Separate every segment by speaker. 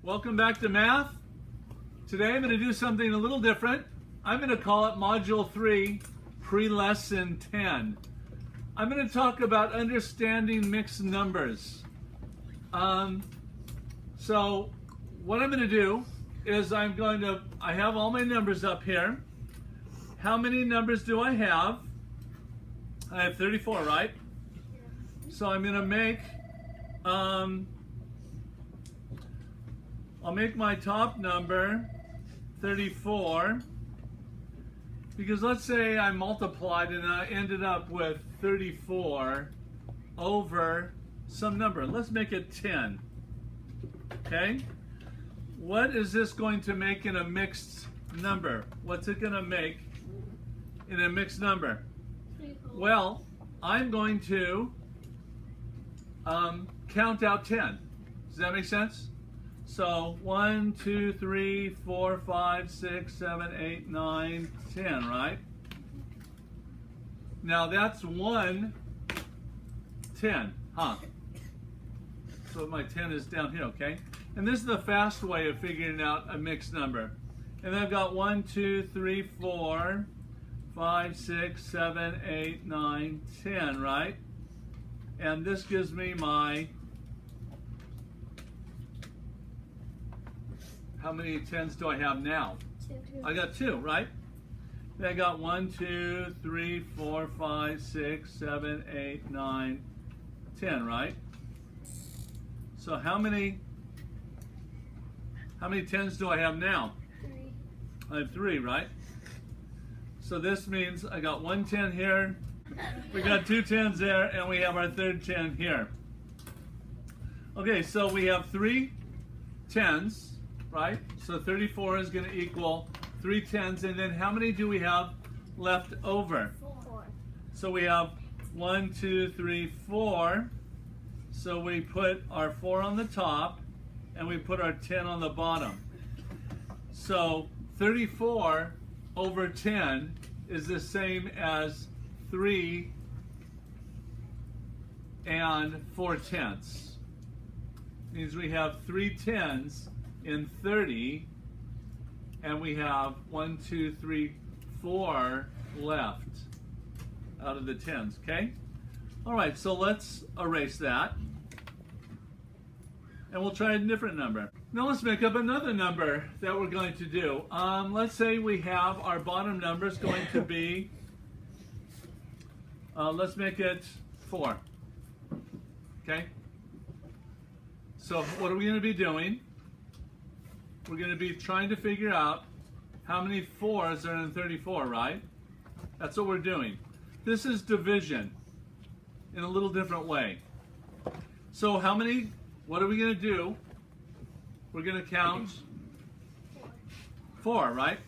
Speaker 1: Welcome back to math. Today I'm going to do something a little different. I'm going to call it Module 3, Pre-Lesson 10. I'm going to talk about understanding mixed numbers. So what I'm going to do is I have all my numbers up here. How many numbers do I have? I have 34, right? So I'm going to make, I'll make my top number 34, because let's say I multiplied and I ended up with 34 over some number. Let's make it 10. Okay? What is this going to make in a mixed number? What's it going to make in a mixed number? Well, I'm going to count out 10. Does that make sense? So 1, 2, 3, 4, 5, 6, 7, 8, 9, 10, right? Now that's 1, 10, huh? So my 10 is down here, okay? And this is the fast way of figuring out a mixed number. And I've got 1, 2, 3, 4, 5, 6, 7, 8, 9, 10, right? And this gives me my, how many 10s do I have now?
Speaker 2: 2.
Speaker 1: I got 2, right? Then I got 1, 2, 3, 4, 5, 6, 7, 8, 9, 10, right? So how many 10s do I have now?
Speaker 2: 3.
Speaker 1: I have 3, right? So this means I got 1 10 here, we got 2 10s there, and we have our third 10 here. Okay, so we have 3 10s, right? So 34 is going to equal 3 10s, and then how many do we have left over?
Speaker 2: 4.
Speaker 1: So we have 1, 2, 3, 4. So we put our 4 on the top, and we put our 10 on the bottom. So 34 over 10 is the same as 3 and 4 tenths. Means we have 3 10s in 30, and we have 1, 2, 3, 4 left out of the 10s, okay? All right, so let's erase that. And we'll try a different number. Now let's make up another number that we're going to do. Let's say we have our bottom number is going to be, let's make it 4. Okay? So what are we going to be doing? We're going to be trying to figure out how many 4s are in 34, right? That's what we're doing. This is division in a little different way. So what are we going to do? We're going to count 4, right?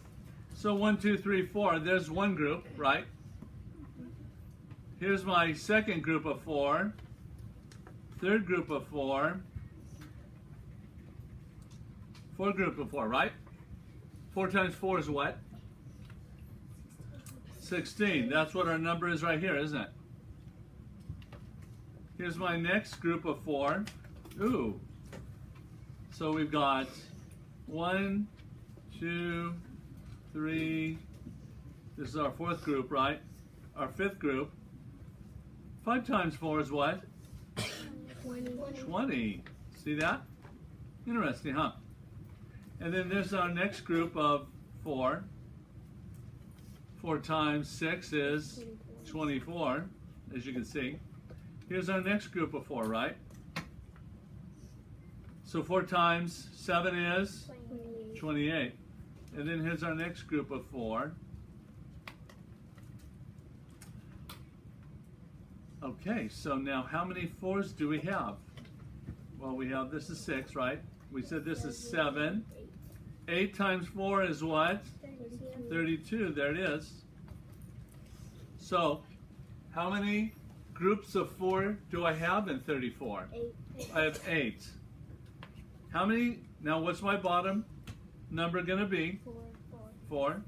Speaker 1: So 1, 2, 3, 4. There's one group, right? Here's my second group of 4. Third group of 4. Fourth group of 4, right? 4 times 4 is what? 16. That's what our number is right here, isn't it? Here's my next group of 4. Ooh. So we've got 1, 2, 3. This is our fourth group, right? Our fifth group. 5 times 4 is what? 20. See that? Interesting, huh? And then there's our next group of 4. 4 times 6 is 24, as you can see. Here's our next group of 4, right? So 4 times 7 is 28. And then here's our next group of 4. Okay, so now how many 4s do we have? Well, we have, this is 6, right? We said this is 7. 8 times 4 is what? 32. There it is. So how many groups of 4 do I have in 34?
Speaker 2: 8.
Speaker 1: I have 8. How many, now what's my bottom number going to be? 4.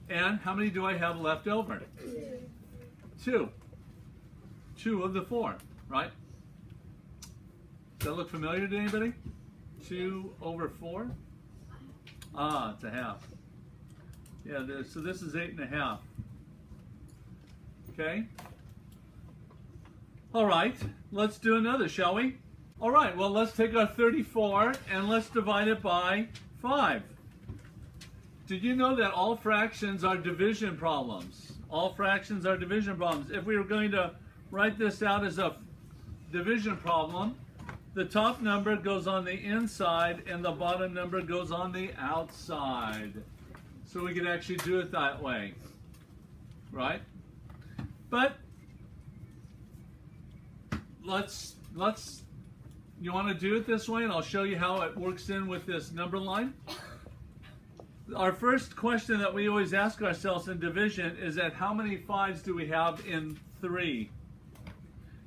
Speaker 1: And how many do I have left over? 2. 2 of the 4, right? Does that look familiar to anybody? 2 over 4? Ah, it's a half. Yeah, so this is 8.5. Okay? All right, let's do another, shall we? All right, well, let's take our 34 and let's divide it by 5. Did you know that all fractions are division problems? All fractions are division problems. If we were going to write this out as a division problem, the top number goes on the inside and the bottom number goes on the outside. So we could actually do it that way, right? But you want to do it this way, and I'll show you how it works in with this number line. Our first question that we always ask ourselves in division is that how many 5s do we have in 3?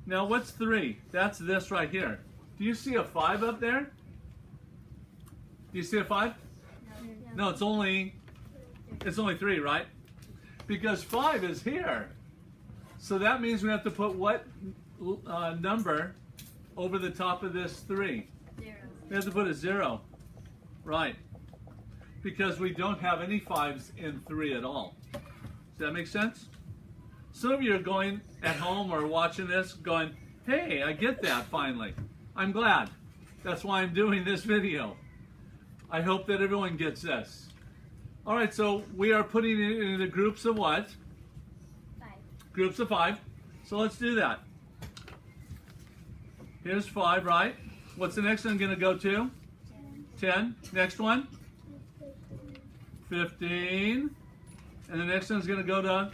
Speaker 1: Now what's 3? That's this right here. Do you see a 5 up there? Do you see a 5? No, it's only 3, right? Because 5 is here. So that means we have to put what number over the top of this 3?
Speaker 2: 0.
Speaker 1: We have to put a 0. Right. Because we don't have any 5s in 3 at all. Does that make sense? Some of you are going at home or watching this going, hey, I get that finally. I'm glad. That's why I'm doing this video. I hope that everyone gets this. All right, so we are putting it into groups of what?
Speaker 2: 5.
Speaker 1: Groups of 5. So let's do that. Here's 5, right? What's the next one going to go to? 10. Next one? 15. And the next one's going to go to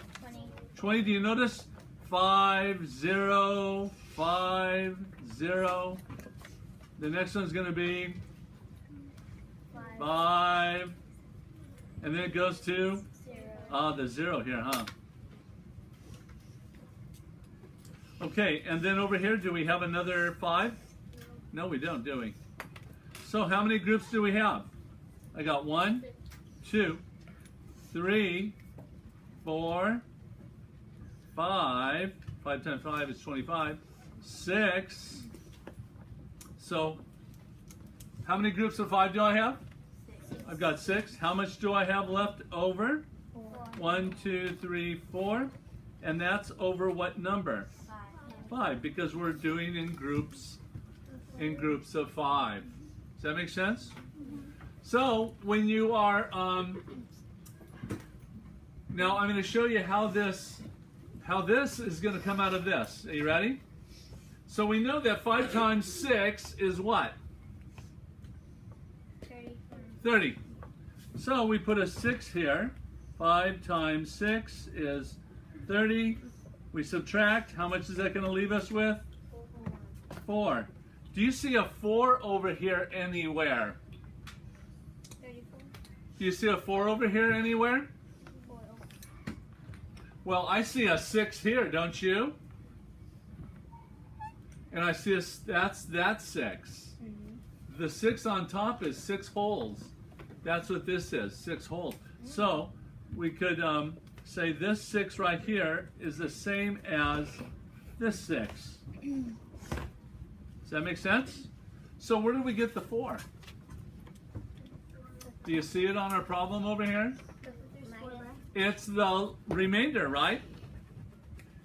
Speaker 1: 20. Do you notice? 5, 0, 5, 0. The next one's going to be 5. And then it goes to
Speaker 2: 0.
Speaker 1: the 0 here, huh? Okay, and then over here, do we have another 5? No, we don't, do we? So how many groups do we have? I got 1, 2, 3, 4, 5. 5 times 5 is 25. 6. So how many groups of 5 do I have?
Speaker 2: 6.
Speaker 1: I've got 6. How much do I have left over?
Speaker 2: 4.
Speaker 1: 1, 2, 3, 4. And that's over what number? 5, because we're doing in groups of 5. Does that make sense? So when you are now I'm going to show you how this is going to come out of this. Are you ready? So we know that 5 times 6 is what? 30. So we put a 6 here. 5 times 6 is 30. We subtract. How much is that going to leave us with? 4. Do you see a 4 over here anywhere?
Speaker 2: 34.
Speaker 1: Do you see a 4 over here anywhere?
Speaker 2: 4.
Speaker 1: Well, I see a 6 here, don't you? And I see that's 6. The 6 on top is 6 holes. That's what this is, 6 holes. So we could say this 6 right here is the same as this 6. Does that make sense? So where did we get the 4? Do you see it on our problem over here? It's the remainder, right?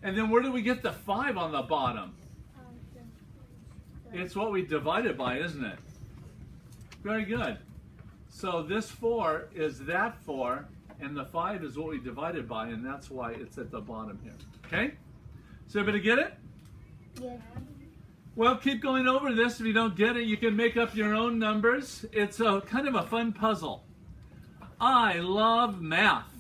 Speaker 1: And then where do we get the 5 on the bottom? It's what we divided by, isn't it? Very good. So this 4 is that 4, and the 5 is what we divided by, and that's why it's at the bottom here. Okay? So everybody get it?
Speaker 2: Yes.
Speaker 1: Well, keep going over this. If you don't get it, you can make up your own numbers. It's a kind of a fun puzzle. I love math.